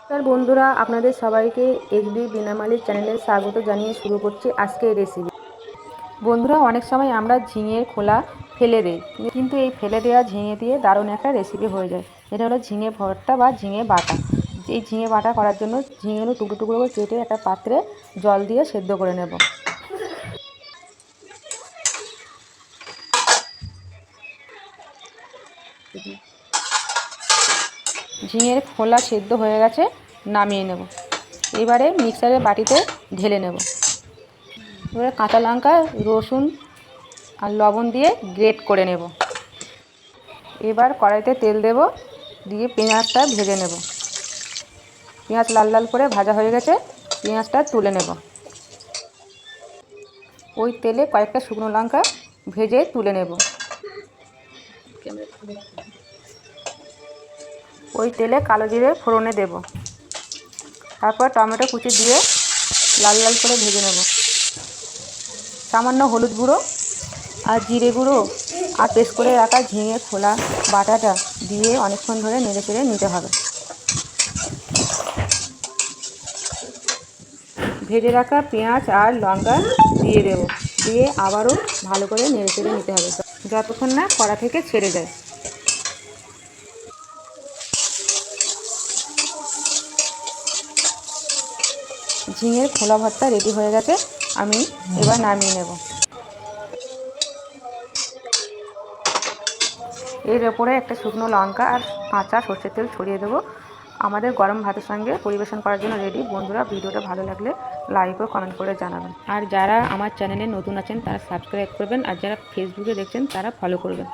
তার বন্ধুরা, আপনাদের সবাইকে এসবি বিনামালির চ্যানেলে স্বাগত জানিয়ে শুরু করছি আজকে এই রেসিপি। বন্ধুরা, অনেক সময় আমরা ঝিঙের খোলা ফেলে দিই, কিন্তু এই ফেলে দেওয়া ঝিঙে দিয়ে দারুণ একটা রেসিপি হয়ে যায়। এটা হলো ঝিঙে ভর্তা বা ঝিঙে বাটা। এই ঝিঙে বাটা করার জন্য ঝিঙেগুলো টুকরো টুকরো করে কেটে একটা পাত্রে জল দিয়ে সেদ্ধ করে নেব। ঝিঙের খোলা সেদ্ধ হয়ে গেছে, নামিয়ে নেব। এবারে মিক্সারের বাটিতে ঢেলে নেব। এবারে কাঁচা লঙ্কা, রসুন আর লবণ দিয়ে গ্রেট করে নেব। এবার কড়াইতে তেল দেব, দিয়ে পেঁয়াজটা ভেজে নেব। পেঁয়াজ লাল লাল করে ভাজা হয়ে গেছে, পেঁয়াজটা তুলে নেব। ওই তেলে কয়েকটা শুকনো লঙ্কা ভেজে তুলে নেব। ওই তেলে কালো জিরে ফোড়নে দেব। তারপর টমেটো কুচি দিয়ে লাল লাল করে ভেজে নেব। সামান্য হলুদ গুঁড়ো আর জিরে গুঁড়ো আর পেস্ট করে রাখা ঝিঙে খোলা বাটাটা দিয়ে অনেকক্ষণ ধরে নেড়ে চেড়ে নিতে হবে। ভেজে রাখা পেঁয়াজ আর লঙ্কা দিয়ে দেব, দিয়ে আবারও ভালো করে নেড়ে চেড়ে নিতে হবে যতক্ষণ না কড়া থেকে ছেড়ে যায়। ঝিঙের খোলা ভর্তা রেডি হয়ে গেছে, আমি এবার নামিয়ে নেব। এর ওপরে একটা শুকনো লঙ্কা আর কাঁচা সর্ষের তেল ছড়িয়ে দেবো। আমাদের গরম ভাতের সঙ্গে পরিবেশন করার জন্য রেডি। বন্ধুরা, ভিডিওটা ভালো লাগলে লাইক ও কমেন্ট করে জানাবেন। আর যারা আমার চ্যানেলে নতুন আছেন তারা সাবস্ক্রাইব করবেন, আর যারা ফেসবুকে দেখছেন তারা ফলো করবেন।